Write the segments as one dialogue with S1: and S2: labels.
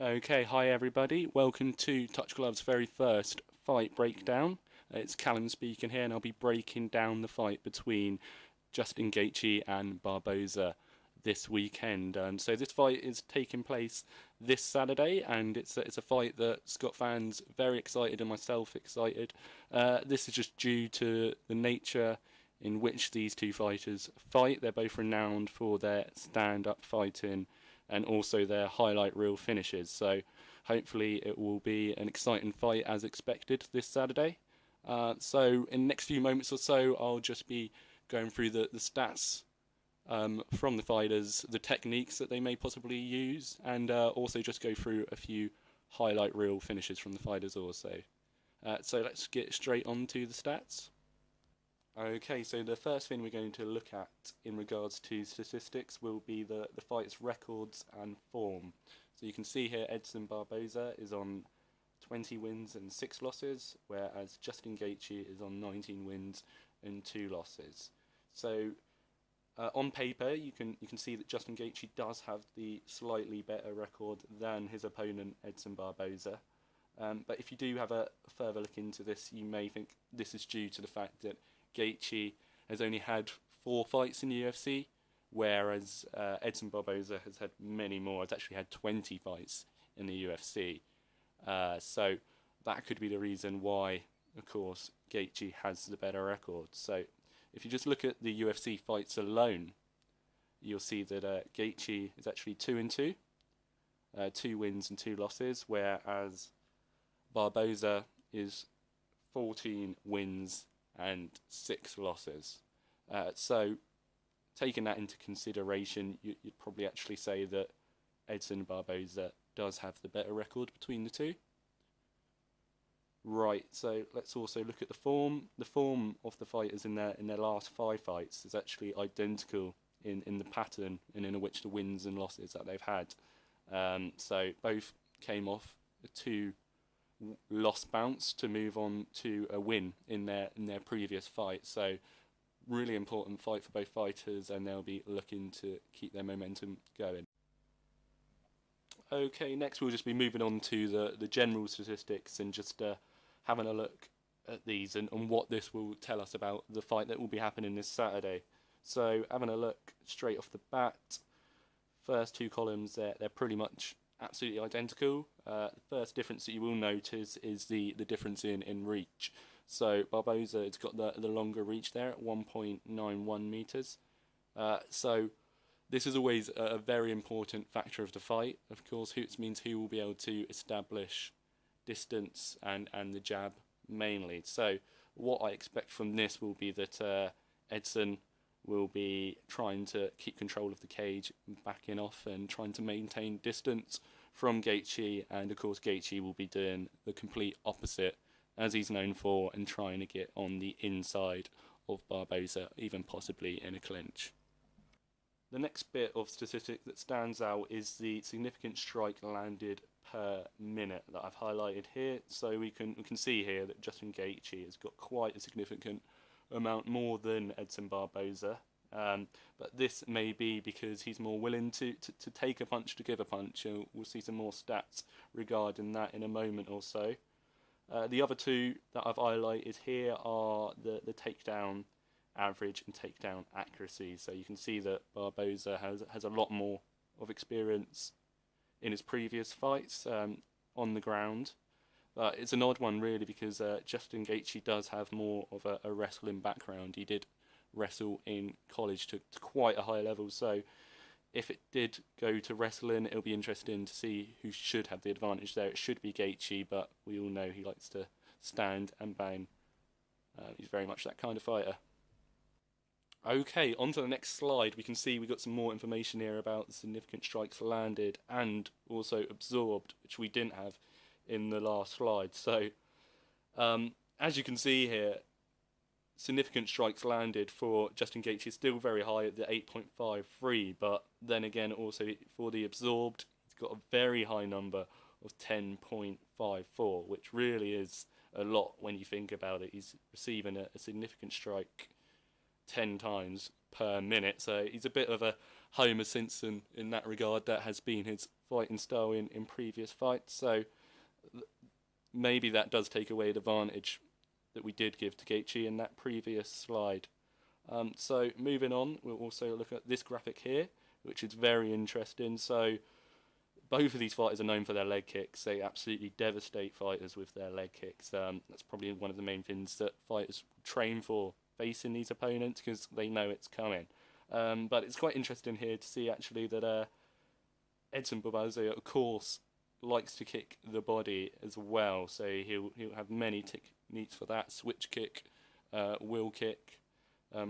S1: Okay, hi everybody. Welcome to Touch Glove's very first fight breakdown. It's Callum speaking here, and I'll be breaking down the fight between Justin Gaethje and Barboza this weekend. So this fight is taking place this Saturday, and it's a fight that Scott fans very excited and myself excited. This is just due to the nature in which these two fighters fight. They're both renowned for their stand-up fighting and also their highlight reel finishes. So hopefully it will be an exciting fight as expected this Saturday. So in the next few moments or so, I'll just be going through the stats from the fighters, the techniques that they may possibly use, and also just go through a few highlight reel finishes from the fighters also. So let's get straight on to the stats. Okay, so the first thing we're going to look at in regards to statistics will be the fight's records and form. So you can see here Edson Barboza is on 20 wins and 6 losses, whereas Justin Gaethje is on 19 wins and 2 losses. So on paper, you can see that Justin Gaethje does have the slightly better record than his opponent Edson Barboza. But if you do have a further look into this, you may think this is due to the fact that Gaethje has only had 4 fights in the UFC, whereas Edson Barboza has had many more. He's actually had 20 fights in the UFC. So that could be the reason why, of course, Gaethje has the better record. So if you just look at the UFC fights alone, you'll see that Gaethje is actually 2-2, 2 wins and 2 losses, whereas Barboza is 14 wins and 6 losses. So taking that into consideration, you'd probably actually say that Edson Barboza does have the better record between the two. Right, so let's also look at the form. The form of the fighters in their last 5 fights is actually identical in the pattern and in which the wins and losses that they've had. So both came off a 2 loss bounce to move on to a win in their previous fight. So really important fight for both fighters, and they'll be looking to keep their momentum going. Okay, next we'll just be moving on to the general statistics and just having a look at these and what this will tell us about the fight that will be happening this Saturday. So having a look straight off the bat, first 2 columns, they're pretty much absolutely identical. The first difference that you will notice is the difference in reach. So Barboza has got the longer reach there at 1.91 meters. So this is always a very important factor of the fight. Of course, it means who will be able to establish distance and the jab mainly. So what I expect from this will be that Edson will be trying to keep control of the cage, backing off and trying to maintain distance from Gaethje, and of course Gaethje will be doing the complete opposite as he's known for and trying to get on the inside of Barboza, even possibly in a clinch. The next bit of statistic that stands out is the significant strike landed per minute that I've highlighted here. So we can see here that Justin Gaethje has got quite a significant amount more than Edson Barboza, but this may be because he's more willing to take a punch to give a punch. We'll see some more stats regarding that in a moment or so. The other 2 that I've highlighted here are the takedown average and takedown accuracy. So you can see that Barboza has a lot more of experience in his previous fights on the ground. But it's an odd one really, because Justin Gaethje does have more of a wrestling background. He did wrestle in college to quite a high level, so if it did go to wrestling, it'll be interesting to see who should have the advantage there. It should be Gaethje, but we all know he likes to stand and bang. He's very much that kind of fighter. Okay, on to the next slide. We can see we've got some more information here about the significant strikes landed and also absorbed, which we didn't have in the last slide. So as you can see here, significant strikes landed for Justin Gaethje is still very high at the 8.53, but then again also for the absorbed, he's got a very high number of 10.54, which really is a lot when you think about it. He's receiving a significant strike 10 times per minute, so he's a bit of a Homer Simpson in that regard. That has been his fighting style in previous fights. So maybe that does take away the advantage that we did give to Gaethje in that previous slide. So moving on, we'll also look at this graphic here, which is very interesting. So both of these fighters are known for their leg kicks. They absolutely devastate fighters with their leg kicks. That's probably one of the main things that fighters train for, facing these opponents, because they know it's coming. But it's quite interesting here to see actually that Edson Barboza, of course, likes to kick the body as well. So he'll have many techniques for that: switch kick, wheel kick,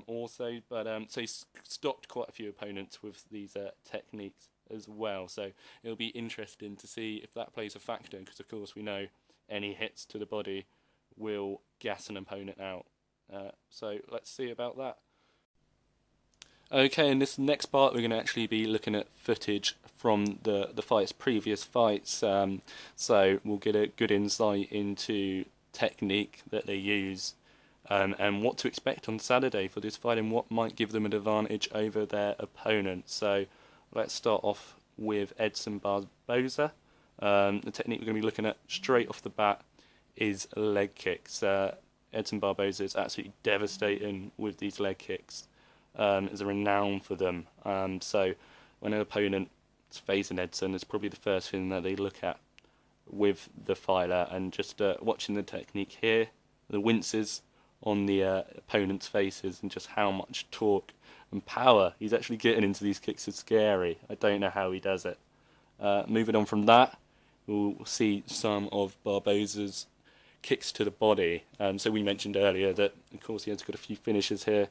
S1: also. But so he's stopped quite a few opponents with these techniques as well. So it'll be interesting to see if that plays a factor, because of course we know any hits to the body will gas an opponent out. So let's see about that. Okay, in this next part we're going to actually be looking at footage from the fight's previous fights, so we'll get a good insight into technique that they use, and what to expect on Saturday for this fight and what might give them an advantage over their opponent. So let's start off with Edson Barboza. The technique we're going to be looking at straight off the bat is leg kicks. Edson Barboza is absolutely devastating with these leg kicks. There's a renown for them. So when an opponent is facing Edson, it's probably the first thing that they look at with the fighter. And just watching the technique here, the winces on the opponent's faces, and just how much torque and power he's actually getting into these kicks is scary. I don't know how he does it. Moving on from that, we'll see some of Barboza's kicks to the body. So we mentioned earlier that, of course, he has got a few finishes here.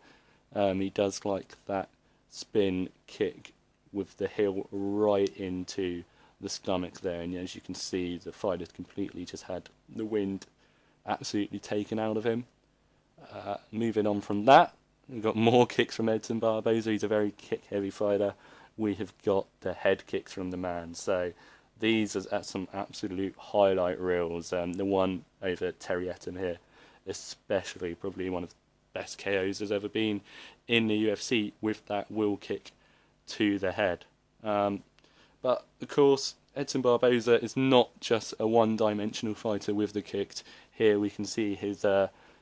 S1: He does like that spin kick with the heel right into the stomach there, and as you can see, the fighter's completely just had the wind absolutely taken out of him. Moving on from that, we've got more kicks from Edson Barboza. He's a very kick-heavy fighter. We have got the head kicks from the man. So these are some absolute highlight reels. The one over Terry Etten here, especially, probably one of the best KOs there's ever been in the UFC, with that wheel kick to the head. But of course, Edson Barboza is not just a one-dimensional fighter with the kicks. Here we can see his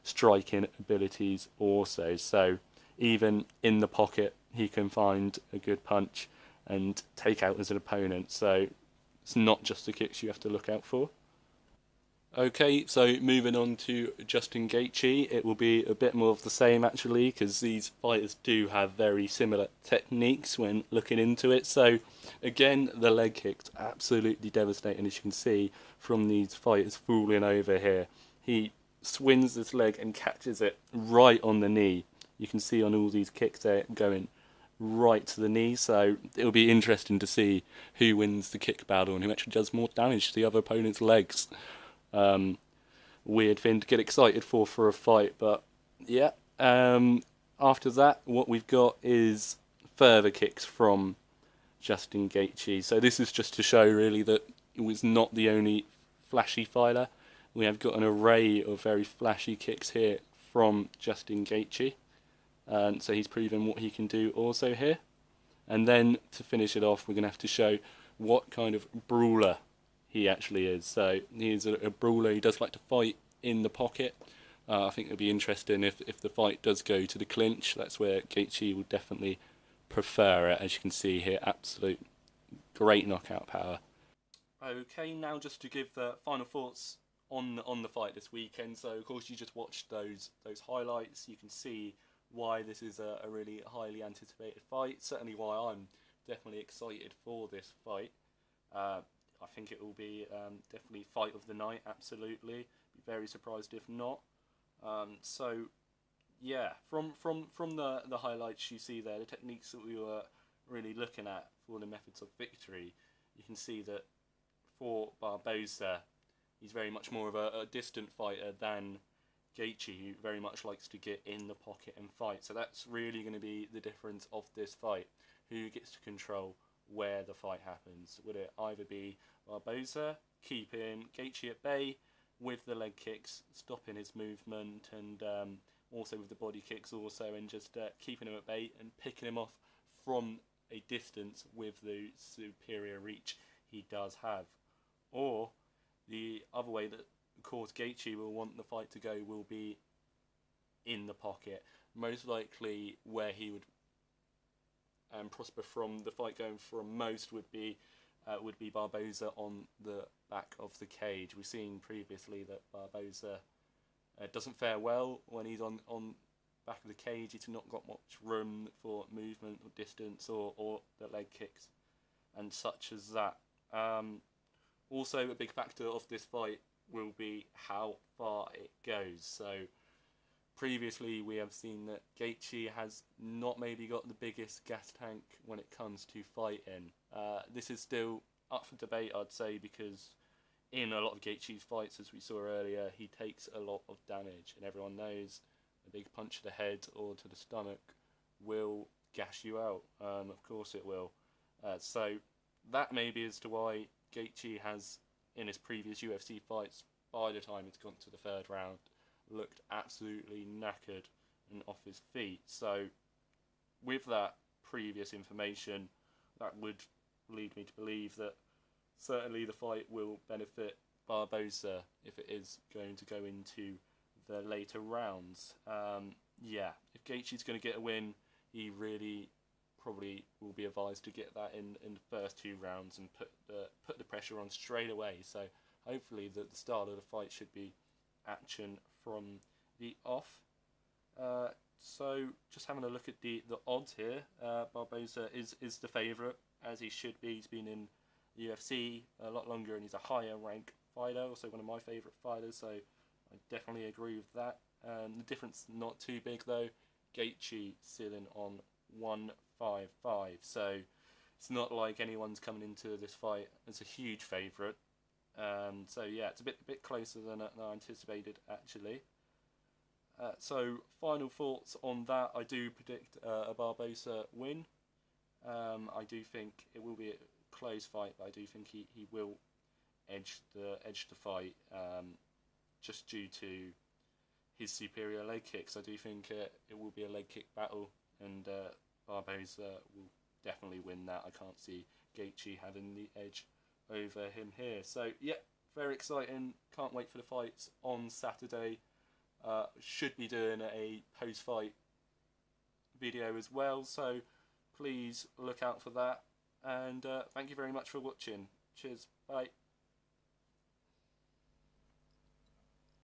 S1: striking abilities also. So even in the pocket, he can find a good punch and take out as an opponent. So it's not just the kicks you have to look out for. Okay, so moving on to Justin Gaethje, it will be a bit more of the same actually, because these fighters do have very similar techniques when looking into it. So again, the leg kicks absolutely devastating, as you can see from these fighters falling over here. He swings this leg and catches it right on the knee. You can see on all these kicks there going right to the knee, so it'll be interesting to see who wins the kick battle and who actually does more damage to the other opponent's legs. Weird thing to get excited for a fight, but yeah. After that, what we've got is further kicks from Justin Gaethje. So this is just to show really that it was not the only flashy fighter. We have got an array of very flashy kicks here from Justin Gaethje. So he's proven what he can do also here. And then to finish it off, we're going to have to show what kind of brawler he actually is. So he's a brawler. He does like to fight in the pocket. I think it'll be interesting if the fight does go to the clinch. That's where Gaethje will definitely prefer it. As you can see here, absolute great knockout power. Okay, now just to give the final thoughts on the fight this weekend. So of course you just watched those highlights. You can see why this is a really highly anticipated fight. Certainly why I'm definitely excited for this fight. I think it will be definitely fight of the night, absolutely. Be very surprised if not. So yeah, from the highlights you see there, the techniques that we were really looking at for the methods of victory, you can see that for Barboza, he's very much more of a distant fighter than Gaethje, who very much likes to get in the pocket and fight. So that's really going to be the difference of this fight. Who gets to control where the fight happens? Would it either be Barboza keeping Gaethje at bay with the leg kicks, stopping his movement, and also with the body kicks also, and just keeping him at bay and picking him off from a distance with the superior reach he does have. Or the other way that, of course, Gaethje will want the fight to go will be in the pocket. Most likely where he would prosper from the fight going from most would be Barboza on the back of the cage. We've seen previously that Barboza doesn't fare well when he's on back of the cage. He's not got much room for movement or distance or the leg kicks and such as that. Also, a big factor of this fight will be how far it goes. So previously we have seen that Gaethje has not maybe got the biggest gas tank when it comes to fighting. This is still up for debate, I'd say, because in a lot of Gaethje's fights, as we saw earlier, he takes a lot of damage, and everyone knows a big punch to the head or to the stomach will gash you out. Of course it will. So that maybe is to why Gaethje has, in his previous UFC fights, by the time it's gone to the third round, looked absolutely knackered and off his feet. So with that previous information, that would lead me to believe that certainly the fight will benefit Barboza if it is going to go into the later rounds. If Gaethje's going to get a win, he really probably will be advised to get that in the first 2 rounds and put the pressure on straight away. So hopefully the start of the fight should be action from the off. So just having a look at the odds here, Barboza is the favourite, as he should be. He's been in UFC a lot longer and he's a higher rank fighter, also one of my favourite fighters, so I definitely agree with that. The difference not too big though. Gaethje sitting on 155, so it's not like anyone's coming into this fight as a huge favourite. So yeah, it's a bit closer than I anticipated actually. So final thoughts on that. I do predict a Barboza win. I do think it will be a close fight, but I do think he will edge the fight just due to his superior leg kicks. I do think it will be a leg kick battle, and Barboza will definitely win that. I can't see Gaethje having the edge over him here. So yeah, very exciting. Can't wait for the fights on Saturday. Should be doing a post-fight video as well, so please look out for that. And thank you very much for watching. Cheers. Bye.